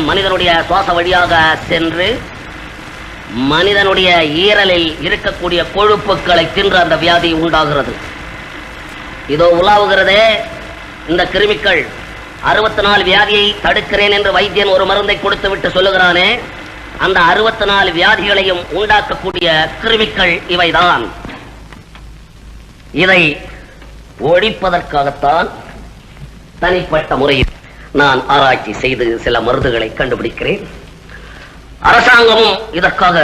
மனிதனுடைய சுவாச வழியாக சென்று மனிதனுடைய ஈரலில் இருக்கக்கூடிய கொழுப்புக்களை தின்று அந்த வியாதி உண்டாகிறது. இதோ உலாவுகிறதே இந்த கிருமிகள். 64 வியாதியை தடுக்கிறேன் என்று வைத்தியன் ஒரு மருந்தை கொடுத்து விட்டு சொல்லுகிறானே, அந்த 64 வியாதிகளையும் உண்டாக்கக்கூடிய கிருமிகள் இவைதான். இதை ஒழிப்பதற்காகத்தான் தனிப்பட்ட முறையில் நான் ஆராய்ச்சி செய்து சில மருந்துகளை கண்டுபிடிக்கிறேன். அரசாங்கமும் இதற்காக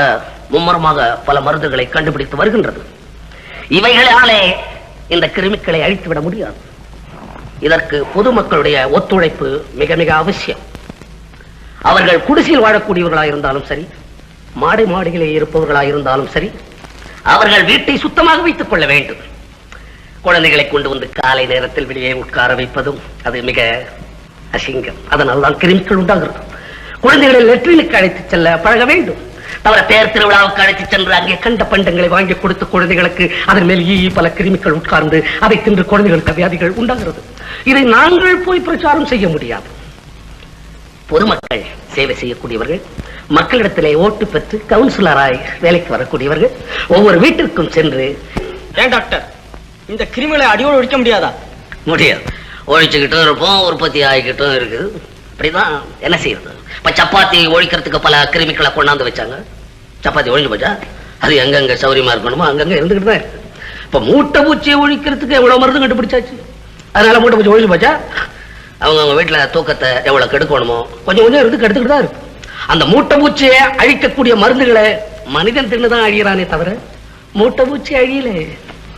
மும்மரமாக பல மருந்துகளை கண்டுபிடித்து வருகின்றது. இவைகளாலே இந்த கிருமிகளை அழித்துவிட முடியாது. இதற்கு பொதுமக்களுடைய ஒத்துழைப்பு மிக மிக அவசியம். அவர்கள் குடிசையில் வாழக்கூடியவர்களாக இருந்தாலும் சரி, மாடிகளே இருப்பவர்களாக இருந்தாலும் சரி, அவர்கள் வீட்டை சுத்தமாக வைத்துக் கொள்ள வேண்டும். குழந்தைகளை கொண்டு வந்து காலை நேரத்தில் வெளியே உட்கார வைப்பதும் அது மிக அசிங்கம். அதனால் தான் கிருமிகள் உண்டாகிறது. குழந்தைகளை லெட்ரினுக்கு அழைத்து செல்ல பழக வேண்டும். தவிர பேர் திருவிழாவுக்கு அழைத்து சென்று அங்கே கண்ட பண்டங்களை வாங்கி கொடுத்து குழந்தைகளுக்கு அதன் மேல் பல கிருமிகள் உட்கார்ந்து அதை தின்று குழந்தைகளுக்கு வியாதிகள் உண்டாகிறது. இதை நாங்கள் போய் பிரச்சாரம் செய்ய முடியாது. பொதுமக்கள் சேவை செய்யக்கூடியவர்கள், மக்களிடத்திலே ஓட்டு பெற்று கவுன்சிலராய் வேலைக்கு வரக்கூடியவர்கள் ஒவ்வொரு வீட்டிற்கும் சென்று, ஏன் டாக்டர் இந்த கிருமிகளை அடியோடு ஒழிக்க முடியாதா? முடியாது. ஒழிச்சுக்கிட்டும் இருப்போம், உற்பத்தி ஆகிக்கிட்டும் இருக்குது. அப்படிதான் என்ன செய்யறது? இப்ப சப்பாத்தி ஒழிக்கிறதுக்கு பல கிருமிகளை கொண்டாந்து வச்சாங்க. சப்பாத்தி ஒழிஞ்சு போச்சா? அது எங்கெங்க சௌரியமா இருக்கணுமோ அங்கங்க இருந்துகிட்டு தான் இருக்கு. இப்ப மூட்டை பூச்சியை ஒழிக்கிறதுக்கு எவ்வளவு மருந்து கண்டுபிடிச்சாச்சு. அதனால மூட்டை பூச்சி ஒழிஞ்சு போச்சா? அவங்க வீட்டுல தூக்கத்தை எவ்வளவு கெடுக்கணுமோ கொஞ்சம் கொஞ்சம் இருந்து கெடுத்துக்கிட்டு தான் இருக்கு. அந்த மூட்டை பூச்சியை அழிக்கக்கூடிய மருந்துகளை மனிதன் தின்னுதான் அழியறானே தவிர மூட்டை பூச்சி அழியல.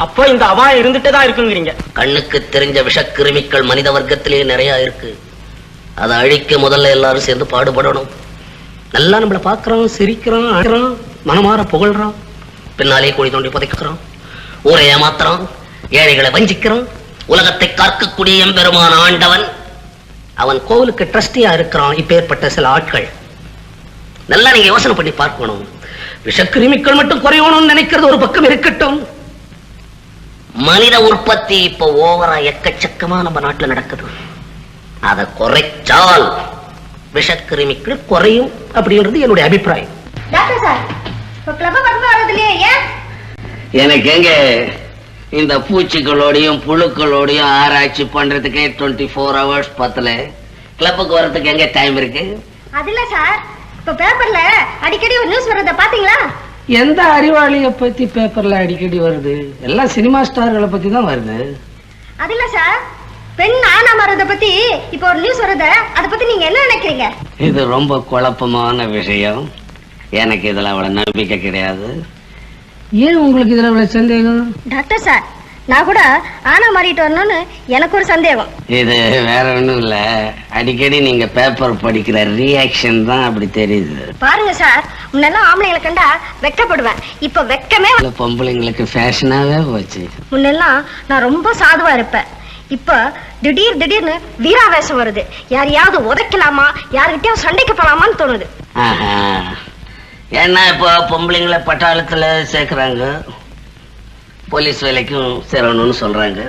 அப்போ இந்த அபாயம் இருந்துட்டே தான் இருக்குங்கிறீங்க. கண்ணுக்கு தெரிஞ்ச விஷக்கிருமிகள் மனித வர்க்கத்திலேயே நிறைய இருக்கு. அதை அழிக்க முதல்ல எல்லாரும் சேர்ந்து பாடுபடணும். நல்லா நம்மள பாக்குறோம், சிரிக்கிறோம், அழுறோம், மனமாற புகழ்றோம், பின்னாலே குழி தோண்டி புதைக்கிறோம், ஊரை ஏமாத்துறோம், ஏழைகளை வஞ்சிக்கிறோம். உலகத்தை காக்கக்கூடிய எம்பெருமான ஆண்டவன் அவன் கோவிலுக்கு ட்ரஸ்டியா இருக்கிறான். இப்ப ஏற்பட்ட சில ஆட்கள் நல்லா நீங்க யோசனை பண்ணி பார்க்கணும். விஷக்கிருமிகள் மட்டும் குறையணும்னு நினைக்கிறது ஒரு பக்கம் இருக்கட்டும், மனித உற்பத்தி இப்ப ஓவரா எக்கச்சக்கமா நம்ம நாட்டுல நடக்குது. அதை குறைச்சால் விஷக்கிருமிகள் குறையும் அப்படின்றது என்னுடைய அபிப்பிராயம். எனக்கு எங்க இந்த பூச்சிகளோடையும் புழுக்களோடையும் ஆராய்ச்சி பண்றதுக்கே 24 hours பத்தல. கிளப்புக்கு வர்றதுக்கு எங்க டைம் இருக்கு? அதுல சார் இப்ப பேப்பர்ல அடிக்கடி ஒரு நியூஸ் வரத பாத்தீங்களா? எந்த அறிவாளிய பத்தி பேப்பர்ல அடிக்கடி வருது? எல்லாம் சினிமா ஸ்டார்களை பத்தி தான் வருது. அதுல சார் பெண் ஆனா மரத பத்தி இப்ப ஒரு நியூஸ் வருது. அத பத்தி நீங்க என்ன நினைக்கிறீங்க? இது ரொம்ப குழப்பமான விஷயம். எனக்கு இதுல அவ்வளவு நம்பிக்கை கிடையாது. ஏன் உங்களுக்கு இதுல அவ்வளவு சந்தேகம்? டாக்டர் சார், நான் கூட ஆனா மாறிட்டு வரணும்னு எனக்கு ஒரு சந்தேகம். இது வேற ஒண்ணும் இல்ல, அடிக்கடி நீங்க பேப்பர் படிக்கிற ரியாக்ஷன் தான் அப்படி தெரியுது. பாருங்க சார், முன்னெல்லாம் ஆம்பளைங்களை கண்டா வெக்கப்படுவேன், இப்ப வெக்கமே பொம்பளைங்களுக்கு ஃபேஷனாவே போச்சு. முன்னெல்லாம் நான் ரொம்ப சாதுவா இருப்பேன், இப்ப திடீர்னு வீராவேசம் வருது. யாரையாவது உதைக்கலாமா, யாருக்கிட்டையும் சண்டைக்கு போலாமான்னு தோணுது. ஏன்னா இப்போ பொம்பளைங்களை பட்டாளத்துல சேர்க்கிறாங்க, போலீஸ் வேலைக்கும் சேரணும்னு சொல்றாங்க.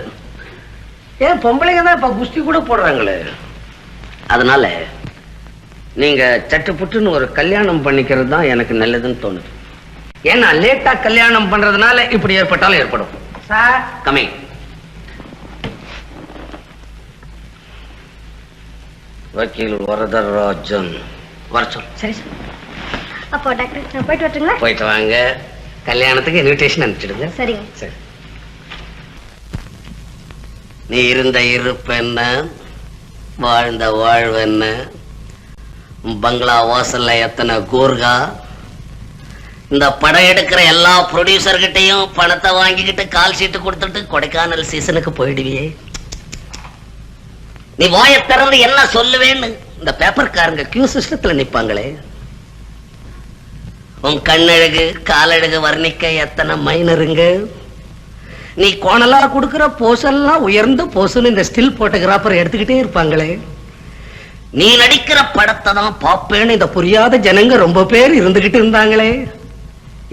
ஏன் பொம்பளைங்க தான் இப்ப குஸ்தி கூட போடுறாங்களே. அதனால நீங்க சட்டு புட்டுன்னு ஒரு கல்யாணம் பண்ணிக்கிறது தான் எனக்கு நல்லதுன்னு தோணுது. ஏன்னா லேட்டா கல்யாணம் பண்றதுனால இப்படி ஏற்பட்டாலும் ஏற்படும். Sir coming. வக்கீல் வரதராஜன் வர சொல். சரி சார். அப்போ டாக்டர் நான் போயிட்டு வரட்டுங்களா? போயிட்டு வாங்க. கல்யாணத்துக்கு இன்விடேஷன் அனுப்பிச்சிடுங்க. சரிங்க. சரி. நீ இருந்த இருப்பு என்ன, வாழ்ந்த வாழ்வு என்ன, பங்களா வாசல்ல எத்தனை கூர்கா, இந்த படம் எடுக்கிற எல்லா ப்ரொடியூசர்கிட்டையும் பணத்தை வாங்கிக்கிட்டு கால் சீட்டு கொடுத்துட்டு கொடைக்கானல் சீசனுக்கு போயிடுவியே. நீ வாயை திறந்து என்ன சொல்லுவேன்னு இந்த பேப்பர்காரங்க கியூ சிஸ்டத்துல நிப்பாங்களே. உன் கண்ணழகு காலழகு வர்ணிக்க எத்தனை மைனருங்க. நீ கோணலா கொடுக்கிற போசெல்லாம் உயர்ந்த போசுன்னு இந்த ஸ்டில் போட்டோகிராஃபர் எடுத்துக்கிட்டே இருப்பாங்களே. நீ நடிக்கிற படத்தை தான் பாப்பேன்னு இந்த புரியாத ஜனங்க ரொம்ப பேர் இருந்துகிட்டு இருந்தாங்களே.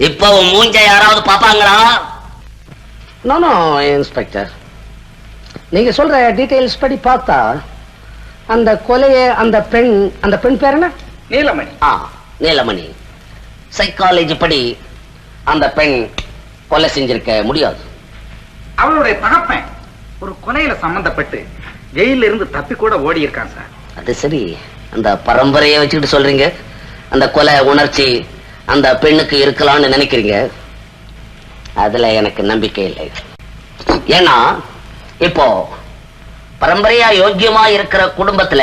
இப்ப உன் மூஞ்ச யாராவது பாப்பாங்களா? நானோ இன்ஸ்பெக்டர், நீங்க சொல்ற டீடைல்ஸ் படி பார்த்தா அந்த கொலைய அந்த பெண் பேர் என்ன? நீலமணி. நீலமணி. சைக்காலஜி படி அந்த பெண் கொலை செஞ்சிருக்க முடியாது. அவளுடைய தகப்பன் ஒரு கொலையில சம்பந்தப்பட்டு ஜெயில இருந்து தப்பி கூட ஓடி இருக்கான் சார். அது சரி, அந்த பரம்பரையை வச்சுக்கிட்டு சொல்றீங்க அந்த கொலை உணர்ச்சி அந்த பெண்ணுக்கு இருக்கலாம்னு நினைக்கிறீங்க. அதுல எனக்கு நம்பிக்கை இல்லை. ஏன்னா இப்போ பரம்பரையா யோக்கியமா இருக்கிற குடும்பத்துல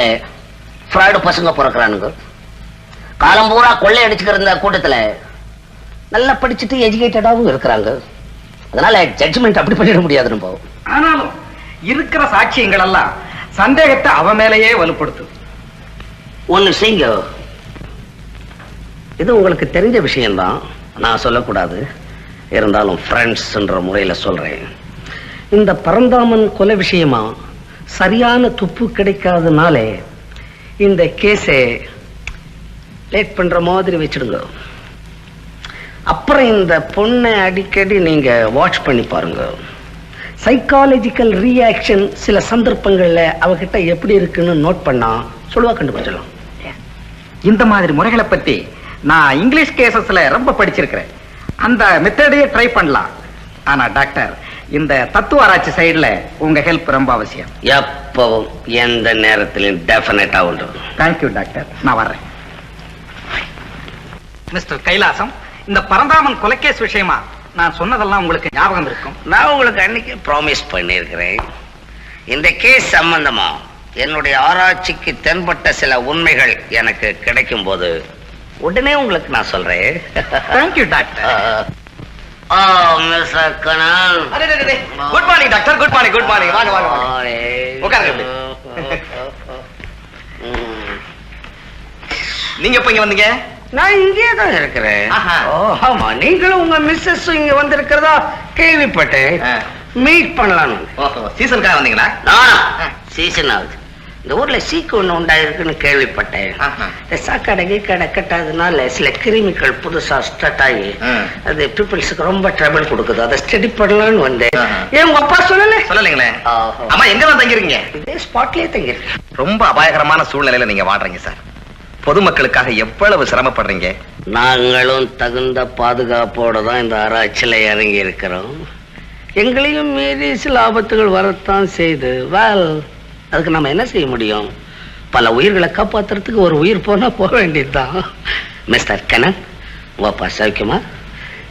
ஃப்ராய்டு பசங்க பிறக்கிறானுங்க. காலம் பூரா கொள்ளை அடிச்சுக்கிற இந்த கூட்டத்துல நல்லா படிச்சுட்டு எஜுகேட்டடாவும் இருக்கிறாங்க. அதனால ஜட்ஜ்மெண்ட் அப்படி பண்ணிட முடியாது. நம்ம ஆனாலும் இருக்கிற சாட்சியங்கள் எல்லாம் சந்தேகத்தை அவ மேலேயே வலுப்படுத்து. ஒண்ணு செய்யுங்க, இது உங்களுக்கு தெரிஞ்ச விஷயம்தான், நான் சொல்லக்கூடாது, இருந்தாலும் ஃப்ரெண்ட்ஸ்ன்ற முறையில சொல்றேன். இந்த பரந்தாமன் கொலை விஷயமா சரியான துப்பு கிடைக்காதனாலே இந்த கேஸை லேட் பண்ற மாதிரி வச்சிடுங்க. அப்புறம் இந்த பொண்ணை அடிக்கடி நீங்க வாட்ச் பண்ணி பாருங்க. சைக்காலஜிக்கல் ரியாக்ஷன் சில சந்தர்ப்பங்கள்ல அவகிட்ட எப்படி இருக்குன்னு நோட் பண்ணா சொல்லுவா கண்டுபிடிச்சிடலாம். இந்த மாதிரி முறைகளை பத்தி நான் இங்கிலீஷ் கேசஸ்ல ரொம்ப படிச்சிருக்கிறேன். அந்த மெத்தடையே ட்ரை பண்ணலாம். ஆனா டாக்டர், இந்த தத்துவ ஆராய்ச்சி சைடுல உங்க ஹெல்ப் ரொம்ப அவசியம். எப்பவும் எந்த நேரத்திலும் டெஃபினட்டா உண்டு. தேங்க்யூ டாக்டர், நான் வர்றேன். மிஸ்டர் கைலாசம், இந்த பரந்தாமன் கொலைகேஸ் விஷயமா நான் சொன்னதெல்லாம் உங்களுக்கு ஞாபகம் இருக்கும். நான் உங்களுக்கு அன்னைக்கு ப்ராமிஸ் பண்ணியிருக்கிறேன். இந்த கேஸ் சம்பந்தமா என்னுடைய ஆராய்ச்சிக்கு தென்பட்ட சில உண்மைகள் எனக்கு கிடைக்கும் போது உடனே உங்களுக்கு நான் சொல்றேன். Thank you doctor. Mister Kannan. Good morning doctor. Good morning. Good morning. வாங்க வாங்க உட்காருங்க. நீங்க எப்ப இங்க வந்தீங்க? நான் இங்கே தான் இருக்கிறேன். ஆமா, நீங்களும் உங்க மிஸ்ஸஸ் இங்க வந்திருக்கிறதா கேள்விப்பட்டேன். மீட் பண்ணலாம். சீசனுக்காக வந்தீங்களா? சீசன் ஆகுது. இந்த ஊர்ல சீக்கு ஒண்ணு உண்டாயிருக்குன்னு கேள்விப்பட்டேன். சாக்கடை கீக்கடை கட்டாதனால சில கிருமிகள் புதுசா ஸ்டார்ட் ஆகி அது பீப்புள்ஸுக்கு ரொம்ப ட்ரபிள் கொடுக்குது. அதை ஸ்டடி பண்ணலாம்னு வந்தேன். ஏன் உங்க அப்பா சொல்லலைங்களே? அம்மா எங்க தான் தங்கிருக்கீங்க? இதே ஸ்பாட்லயே தங்கிருக்கேன். ரொம்ப அபாயகரமான சூழ்நிலையில நீங்க வாடுறீங்க சார். பொதுமக்களுக்காக எவ்வளவு சிரமப்படுறீங்க. நாங்களும் தகுந்த பாதுகாப்போட தான் இந்த ஆராய்ச்சியில இறங்கி இருக்கிறோம். எங்களையும் மீறி சில ஆபத்துகள் வரத்தான் செய்து. அதுக்கு நம்ம என்ன செய்ய முடியும்? பல உயிர்களை காப்பாத்துறதுக்கு ஒரு உயிர் போனா போக வேண்டியதுதான். மிஸ்டர் கண்ணன், உங்க அப்பா சௌக்கியமா?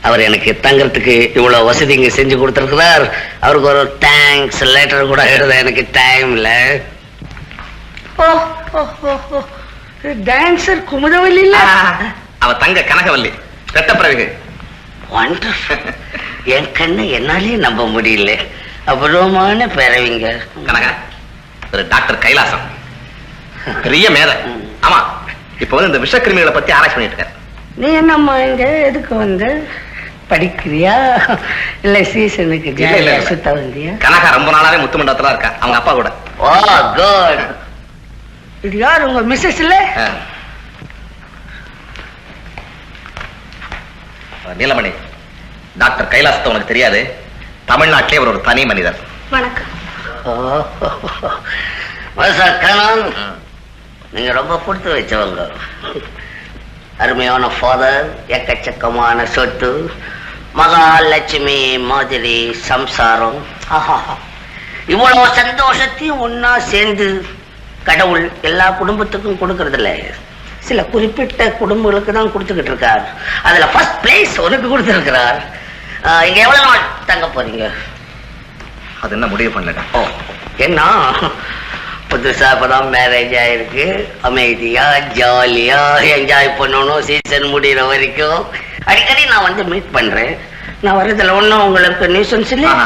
அவர் எனக்கு தங்கறதுக்கு இவ்வளவு வசதி இங்க செஞ்சு கொடுத்திருக்கிறார். அவருக்கு ஒரு தேங்க்ஸ் லெட்டர் கூட எழுத எனக்கு டைம் இல்ல. டான்சர் குமுதவல்லி இல்ல, அவ தங்க கனகவல்லி ரெட்டப்பிறகு. என் கண்ணு என்னாலே நம்ப முடியல. அபூர்வமான பிறவிங்க. கனகா, ஒரு டாக்டர் கைலாசம் பெரிய மேதை. ஆமா, இப்ப வந்து இந்த விஷக்கிருமிகளை பத்தி ஆராய்ச்சி பண்ணிட்டு இருக்காரு. நீ என்னம்மா இங்க எதுக்கு வந்து படிக்கிறியா இல்ல சீசனுக்கு சுத்த வந்தியா? கனகா ரொம்ப நாளாவே முத்துமண்டலத்துல இருக்கா அவங்க அப்பா கூட. ஓ குட். இது யார் உங்க மிஸ்ஸஸ் இல்ல? நீலமணி, டாக்டர் கைலாசத்தை உனக்கு தெரியாது. தமிழ்நாட்டிலே ஒரு தனி மனிதர். வணக்கம். நீங்க ரொம்ப கொடுத்து வச்சவங்க. அருமையான ஃபாதர், எக்கச்சக்கமான சொத்து, மகாலட்சுமி மாதிரி சம்சாரம். இவ்வளவு சந்தோஷத்தையும் ஒன்னா சேர்ந்து கடவுள் எல்லா குடும்பத்துக்கும் கொடுக்கறது இல்ல, சில குறிப்பிட்ட குடும்பங்களுக்கு தான் கொடுத்துக்கிட்டு இருக்கார். அதுல ஃபர்ஸ்ட் பிளேஸ் உனக்கு கொடுத்திருக்கிறார். இங்க எவ்வளவு நாள் தங்க போறீங்க? அது என்ன முடிவு பண்ணல. ஓ, என்ன புதுசா இப்பதான் மேரேஜ் ஆயிருக்கு. அமைதியா ஜாலியா என்ஜாய் பண்ணணும். சீசன் முடிகிற வரைக்கும் அடிக்கடி நான் வந்து மீட் பண்றேன். நான் வரதுல ஒண்ணும் உங்களுக்கு நியூசன்ஸ் இல்ல.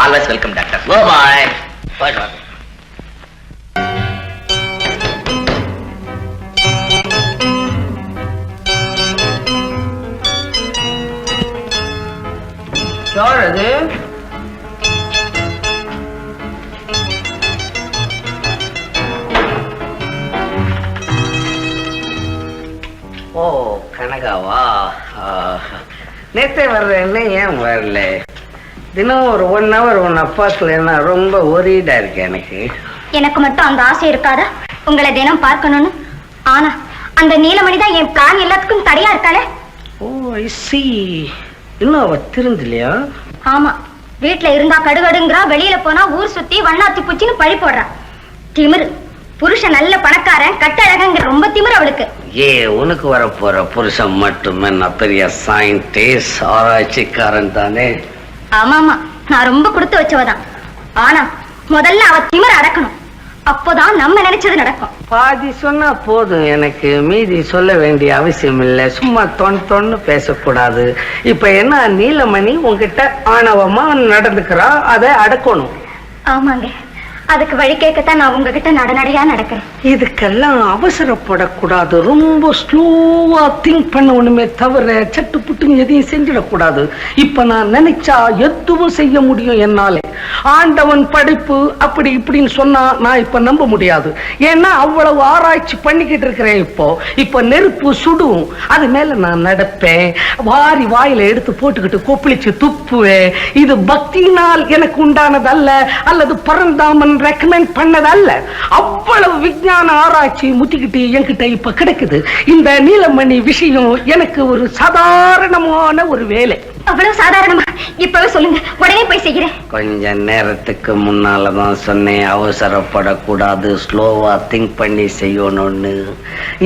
Always welcome doctor. Go bye. Bye. யார் அது? ஓ, கனகாவா? நேத்தே வர்றேன்னு ஏன் வரல? தினம் ஒரு 1 hour உன்னை பார்க்கலன்னா ரொம்ப ஒரீடா இருக்கு எனக்கு. எனக்கு மட்டும் அந்த ஆசை இருக்காதா உங்களை தினம் பார்க்கணும்னு? ஆனா அந்த நீலமணி தான் என் பிளான் எல்லாத்துக்கும் தடையா இருக்காளே. ஓ ஐ சி. இன்னும் அவ திருந்தலையா? ஆமா, வீட்டுல இருந்தா கடுகடுங்கிறா, வெளியில போனா ஊர் சுத்தி வண்ணாத்தி பூச்சின்னு பழி போடுறா. திமிரு. புருஷன் நல்ல பணக்காரன், கட்டழகங்கிற ரொம்ப திமிரு அவளுக்கு. உனக்கு வர போற புருஷன் மட்டுமே நான் பெரிய சயின்டிஸ்ட் ஆராய்ச்சிக்காரன் தானே. ஆமாமா, நான் ரொம்ப கொடுத்து வச்சவதான். ஆனா முதல்ல அவ திமிர அடக்கணும், அப்போதான் நம்ம நினைச்சது நடக்கும். பாதி சொன்னா போதும், எனக்கு மீதி சொல்ல வேண்டிய அவசியம் இல்லை. சும்மா தொன்னு பேசக்கூடாது. இப்ப என்ன, நீலமணி உங்ககிட்ட ஆணவமா நடந்துக்கிறா, அதை அடக்கணும். ஆமாங்க, அதுக்கு வழி கேட்கத்தான் நான் உங்ககிட்ட நடநடையா நடக்கிறேன். இதுக்கெல்லாம் அவசரப்படக்கூடாது. ரொம்ப ஸ்லோவா திங்க் பண்ணணுமே தவிர சட்டு புட்டுன்னு எதையும் செஞ்சிடக்கூடாது. இப்ப நான் நினைச்சா எதுவும் செய்ய முடியும் என்னாலே. ஆண்டவன் படைப்பு அப்படி இப்படின்னு சொன்னா நான் இப்ப நம்ப முடியாது. ஏன்னா அவ்வளவு ஆராய்ச்சி பண்ணிக்கிட்டு இருக்கிறேன். இப்ப நெருப்பு சுடும், அது மேல நான் நடப்பேன். வாரி வாயில எடுத்து போட்டுக்கிட்டு கொப்பளிச்சு துப்புவேன். இது பக்தியினால் எனக்கு உண்டானது அல்ல, அல்லது பரந்தாமன் ரெக்கமெண்ட் பண்ணதல்ல. அவ்வளவு விஞ்ஞான ஆராய்ச்சி முத்திக்கிட்டு என்கிட்ட இப்ப கிடைக்குது. இந்த நீலமணி விஷயம் எனக்கு ஒரு சாதாரணமான ஒரு வேலை. அவ்வளவு சாதாரணமா? இப்பவே சொல்லுங்க, உடனே போய் செய்கிறேன். கொஞ்ச நேரத்துக்கு முன்னாலதான் சொன்னேன் அவசரப்படக்கூடாது, ஸ்லோவா திங்க் பண்ணி செய்யணும்னு.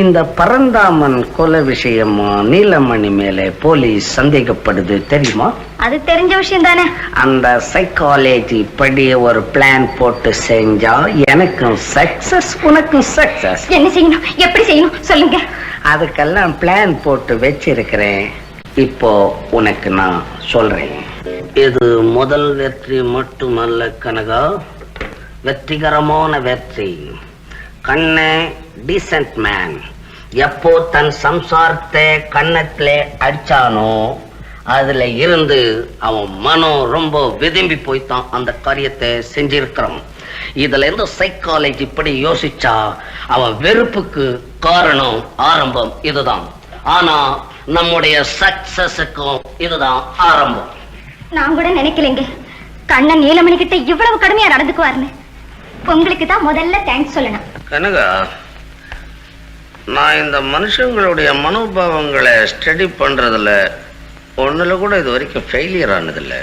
இந்த பரந்தாமன் கொலை விஷயமா நீலமணி மேலே போலீஸ் சந்தேகப்படுது தெரியுமா? அது தெரிஞ்ச விஷயம் தானே. அந்த சைக்காலஜி படி ஒரு பிளான் போட்டு செஞ்சா எனக்கும் சக்சஸ், உனக்கும் சக்சஸ். என்ன செய்யணும், எப்படி செய்யணும் சொல்லுங்க. அதுக்கெல்லாம் பிளான் போட்டு வச்சிருக்கிறேன். இப்போ உனக்கு நான் சொல்றேன். இது முதல் வெற்றி மட்டுமல்ல கனகா, வெற்றிகரமான வெற்றி. கண்ணே டீசன்ட் மேன் எப்போ தன் சம்சாரத்தை கண்ணத்திலே அடிச்சானோ அதுல இருந்து அவன் மனம் ரொம்ப விரும்பி போய்தான் அந்த காரியத்தை செஞ்சிருக்கிறான். இதுல இருந்து சைக்காலஜி இப்படி யோசிச்சா அவன் வெறுப்புக்கு காரணம் ஆரம்பம் இதுதான். ஆனா நம்முடைய சக்சஸுக்கும் இதுதான் ஆரம்பம். நான் கூட நினைக்கலைங்க கண்ணன் நீலமணி கிட்ட இவ்வளவு கடுமையா நடந்துக்குவார்னு. உங்களுக்கு தான் முதல்ல தேங்க்ஸ் சொல்லணும். கனகா, நான் இந்த மனுஷங்களுடைய மனோபாவங்களை ஸ்டடி பண்றதுல ஒண்ணுல கூட இது வரைக்கும் ஃபெயிலியர் ஆனதில்லை.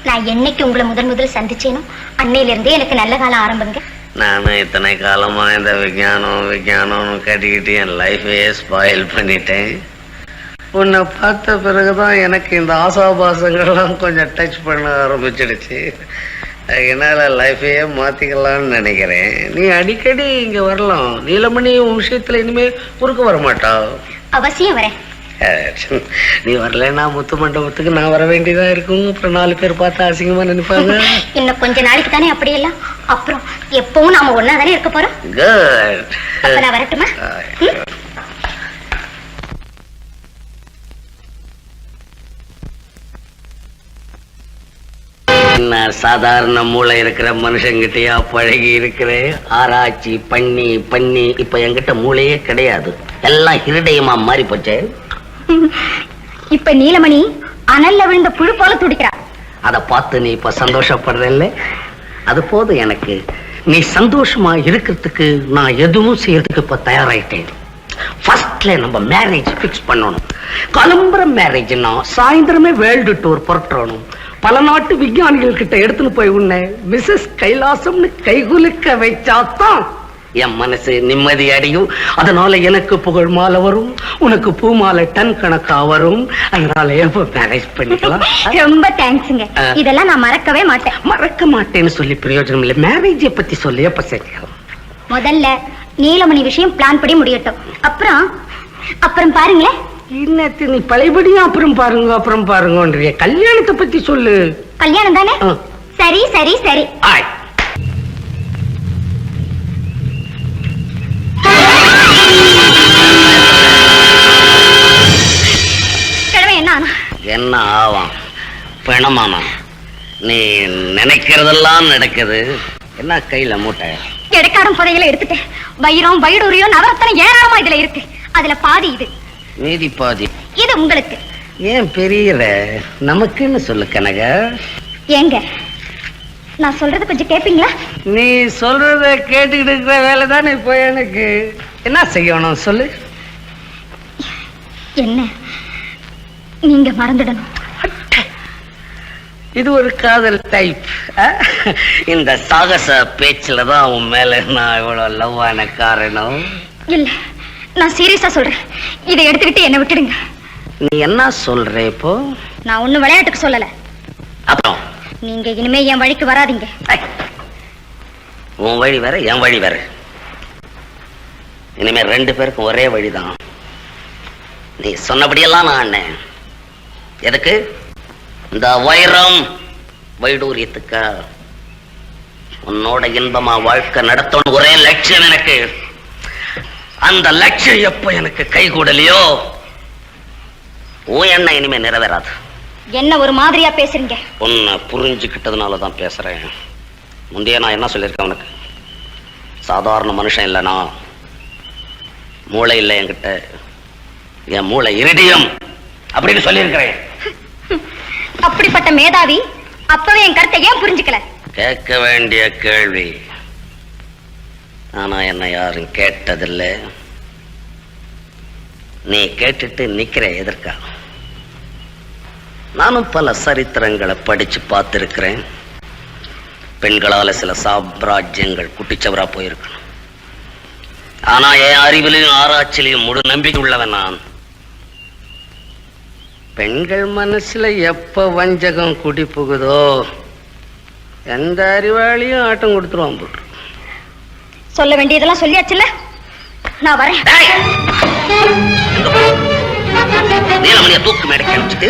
நான் என்னைக்கு உங்களை முதல் சந்திச்சேனோ அன்னையில இருந்தே எனக்கு நல்ல காலம் ஆரம்பங்க. நானும் இத்தனை காலமா இந்த விஞ்ஞானம் கட்டிக்கிட்டு என் லைஃபே ஸ்பாயில் பண்ணிட்டேன். உன்னை பார்த்த பிறகுதான் எனக்கு இந்த ஆசாபாசங்கள்லாம் கொஞ்சம் டச் பண்ண ஆரம்பிச்சிடுச்சு. அதனால லைஃபையே மாத்திக்கலாம்னு நினைக்கிறேன். நீ அடிக்கடி இங்க வரலாம். நீலமணி உன் விஷயத்துல இனிமே குறுக்க வர மாட்டா. அவசியம் வரேன். நீ வரலன்னா முத்து மண்டபத்துக்கு நான் வர வேண்டியதா இருக்கும். அப்புறம் 4 பேர் பார்த்து அசிங்கமா நினைப்பாங்க. இன்னும் கொஞ்ச நாளைக்கு தானே அப்படியெல்லாம், அப்புறம் எப்பவும் நாம ஒன்னா தானே இருக்க போறோம். குட். அப்ப நான் வரட்டுமா? நான் சாதாரண மூளை இருக்கிற மனுஷங்கிட்டயா பழகி இருக்கிறேன். ஆராய்ச்சி பண்ணி பண்ணி இப்ப என்கிட்ட மூளையே கிடையாது, எல்லாம் ஹிருதயமா மாறி போச்சு. இப்ப நீலமணி அனல்ல விழுந்த புழு போல துடிக்கிறா. அத பார்த்து நீ இப்ப சந்தோஷப்படுறல்ல, அது போதும் எனக்கு. நீ சந்தோஷமா இருக்கிறதுக்கு நான் எதுவும் செய்யறதுக்கு இப்ப தயாராயிட்டேன். ஃபர்ஸ்ட்ல நம்ம மேரேஜ் பிக்ஸ் பண்ணணும். கிளம்புற மேரேஜ்னா சாயந்தரமே வேர்ல்டு டூர் புறப்படணும். பல நாட்டு விஞ்ஞானிகள் கிட்ட எடுத்துன்னு போய் உன்னை மிஸ்ஸஸ் கைலாசம்னு கைகுலுக்க வைச்சாத்தான் என் மனசு நிம்மதி அடையும். அதனால எனக்கு புகழ் மாலை வரும், உனக்கு பூ மாலை டன் கணக்கா வரும். அதனால எப்ப மேரேஜ் பண்ணிக்கலாம். ரொம்ப தேங்க்ஸ்ங்க. இதெல்லாம் நான் மறக்கவே மாட்டேன். மறக்க மாட்டேன்னு சொல்லி பிரயோஜனம் இல்லை. மேரேஜை பத்தி சொல்லி எப்ப சேர்க்கலாம். முதல்ல நீலமணி விஷயம் பிளான் படி முடியட்டும், அப்புறம் பாருங்களேன். இன்னத்து நீ பழையபடியும் அப்புறம் பாருங்க கல்யாணத்தை பத்தி சொல்லு. கல்யாணம் தானே? சரி சரி சரி. என்ன ஆவாம் பிணமாமா? நீ நினைக்கிறதெல்லாம் நடக்குது. என்ன கையில மூட்டை? எடக்காரம் புதைகளை எடுத்துட்டேன். வைரம் வைடூரியம் நவரத்தனை ஏராளமா இதுல இருக்கு. அதுல பாதி இது, மீதி பாதி இது உங்களுக்கு. ஏன் பெரியல நமக்குன்னு சொல்லு கனகா. ஏங்க நான் சொல்றது கொஞ்சம் கேப்பீங்களா? நீ சொல்றத கேட்டுக்கிட்டு இருக்கிற வேலை தானே இப்போ எனக்கு. என்ன செய்யணும் சொல்லு. என்ன நீங்க மறந்துடணும். இது ஒரு காதல் டைப். இந்த சாகச பேச்சுல தான் உன் மேல நான் இவ்வளவு லவ் ஆன காரணம். இல்ல, நான் சீரியஸா சொல்றேன். இதை எடுத்துக்கிட்டு என்ன விட்டுடுங்க. நீ என்ன சொல்ற இப்போ? நான் ஒண்ணும் விளையாட்டுக்கு சொல்லல. அப்புறம் நீங்க இனிமே என் வழிக்கு வராதீங்க. உன் வழி வேற, என் வழி வேற. இனிமே 2 பேருக்கும் ஒரே வழிதான். நீ சொன்னபடியெல்லாம் நான் அண்ணன். எதுக்கு? இந்த வைரம் வைடூரியத்துக்கா? உன்னோட இன்பமா வாழ்க்கை நடத்தணும் ஒரே லட்சியம் எனக்கு. அந்த லட்சியம் எப்ப எனக்கு கைகூடலையோ உன் எண்ணம் இனிமே நிறைவேறாது. என்ன ஒரு மாதிரியா பேசுறீங்க? உன்னை புரிஞ்சுக்கிட்டதுனாலதான் பேசுறேன். முந்தைய நான் என்ன சொல்லியிருக்கேன் உனக்கு? சாதாரண மனுஷன் இல்லைனா, மூளை இல்லை என்கிட்ட, என் மூளை இரிடியம் அப்படின்னு சொல்லியிருக்கிறேன். அப்படிப்பட்ட மேதாவி அப்பவே என் கருத்தை ஏன் புரிஞ்சுக்கல? கேட்க வேண்டிய கேள்வி, ஆனா என்ன யாரும் கேட்டதில்லை. நீ கேட்டுட்டு நிக்கிற எதற்கா? நானும் பல சரித்திரங்களை படிச்சு பார்த்திருக்கிறேன். பெண்களால சில சாம்ராஜ்யங்கள் குட்டிச்சவரா போயிருக்கணும். ஆனா என் அறிவிலையும் ஆராய்ச்சியிலையும் முழு நம்பிக்கை உள்ளவன் நான். பெண்கள் மனசுல எப்ப வஞ்சகம் குடி புகுதோ எந்த அறிவாளியும் ஆட்டம் கொடுத்துருவான் போட்டு. சொல்ல வேண்டியதெல்லாம் சொல்லியாச்சுல்ல, நான் வரேன். நீலமணிய தூக்கு மேடைக்கு அனுப்பிச்சிட்டு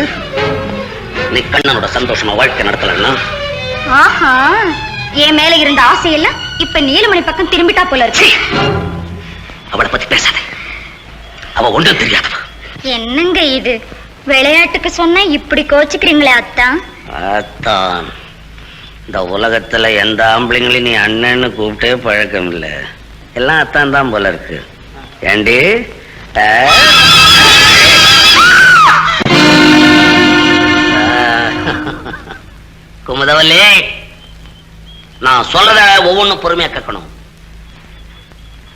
நீ கண்ணனோட சந்தோஷமா வாழ்க்கை நடத்தலன்னா? ஆஹா, என் மேல இருந்த ஆசையெல்லாம் இப்ப நீலமணி பக்கம் திரும்பிட்டா போல இருக்கு. அவளை பத்தி பேசாத, அவ ஒன்றும் தெரியாதவ. என்னங்க இது, விளையாட்டுக்கு சொன்னா இப்படி கோச்சுக்கிறீங்களே அத்தான்? அத்தான், இந்த உலகத்துல எந்த ஆம்பளைங்களையும் நீ அண்ணன்னு கூப்பிட்டே பழக்கம் இல்லை. எல்லாம் அத்தான் தான் போல இருக்கு. ஏண்டி குமுதவல்லி, நான் சொல்றத ஒவ்வொன்றும் பொறுமையா கேட்கணும்.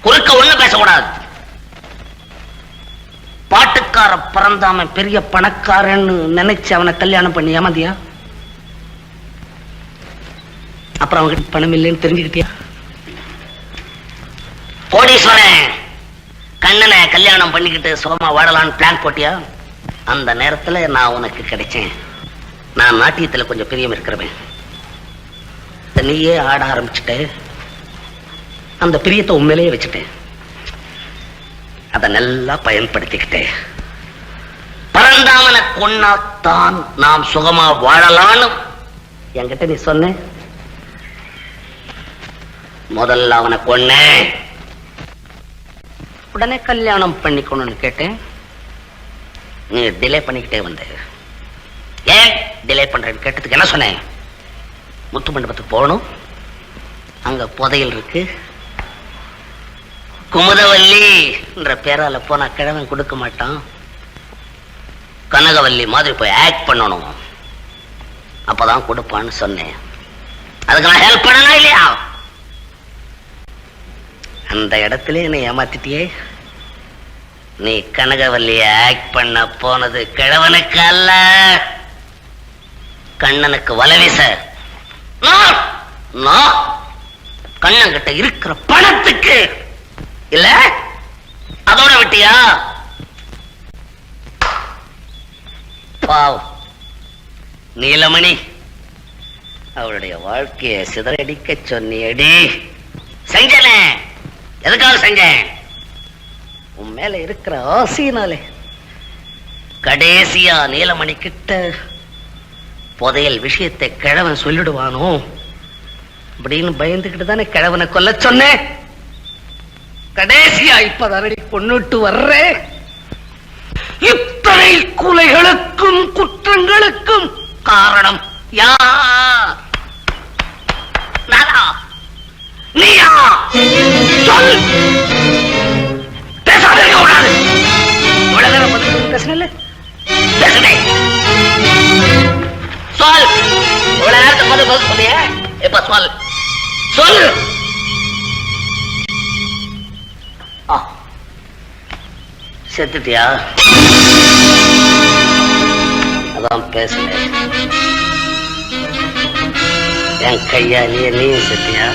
குறுக்க ஒண்ணு பேசக்கூடாது. பாட்டுக்கார பிறந்தாம பெரிய பணக்காரன்னு நினைச்சு அவனை கல்யாணம் பண்ணி ஏமாந்தியா? அப்புறம் அவங்கிட்ட பணம் இல்லைன்னு தெரிஞ்சுக்கிட்டியா? கோடீஸ்வரன் கண்ணனை கல்யாணம் பண்ணிக்கிட்டு சுகமா வாழலான்னு பிளான் போட்டியா? அந்த நேரத்துல நான் உனக்கு கிடைச்சேன். நான் நாட்டியத்துல கொஞ்சம் பிரியம் இருக்கிறவன். நீயே ஆட ஆரம்பிச்சுட்ட, அந்த பிரியத்தை உண்மையிலேயே வச்சுட்டேன். அதை நல்லா பயன்படுத்திக்கிட்டேன். பரந்தாமனை கொன்னாத்தான் நாம் சுகமா வாழலான்னு என்கிட்ட நீ சொன்ன. முதல்ல அவனை கொன்ன, உடனே கல்யாணம் பண்ணிக்கணும்னு கேட்டேன். நீ டிலே பண்ணிக்கிட்டே வந்த. ஏன் டிலே பண்றேன்னு கேட்டதுக்கு என்ன சொன்னேன்? முத்து மண்டபத்துக்கு போகணும், அங்க புதையல் இருக்கு, குமுதவல்லி என்ற பேரால போனா கிழவன் கொடுக்க மாட்டான், கனகவல்லி மாதிரி போய் ஆக்ட் பண்ணணும், அப்பதான் கொடுப்பான்னு சொன்னேன். அதுக்கு நான் ஹெல்ப் பண்ணனா இல்லையா? அந்த இடத்துல என்னை ஏமாத்திட்டியே. நீ கனகவல்லிய ஆக்ட் பண்ண போனது கிழவனுக்கு அல்ல, கண்ணனுக்கு வலவீச. கண்ணங்கிட்ட இருக்கிற பணத்துக்கு இல்ல, அதோட விட்டியா? பாவம் நீலமணி, அவளுடைய வாழ்க்கையை சிதறடிக்க சொன்னியடி. செஞ்சனே, எதுக்காக செஞ்சேன்? உன் மேல இருக்கிற ஆசையினாலே. கடைசியா நீலமணி கிட்ட புதையல் விஷயத்தை கிழவன் சொல்லிடுவானோ அப்படின்னு பயந்துகிட்டு தானே கிழவனை கொல்ல சொன்னேன். கடைசியா இப்பதானடி கொன்னுட்டு வர்றேன். இத்தனை கொலைகளுக்கும் குற்றங்களுக்கும் காரணம் யார்? நானா? நீயா? சொல். பேசாதே கூடாது. இவ்வளவு நேரம் பதில் பேசல, பேசுனே. சொல். இவ்வளவு நேரத்துக்கு பதில் சொல்லிய, இப்ப சொல். சொல். செத்துட்டியா? அதான் பேசல. என் கையாலேயே நீ செத்தியா?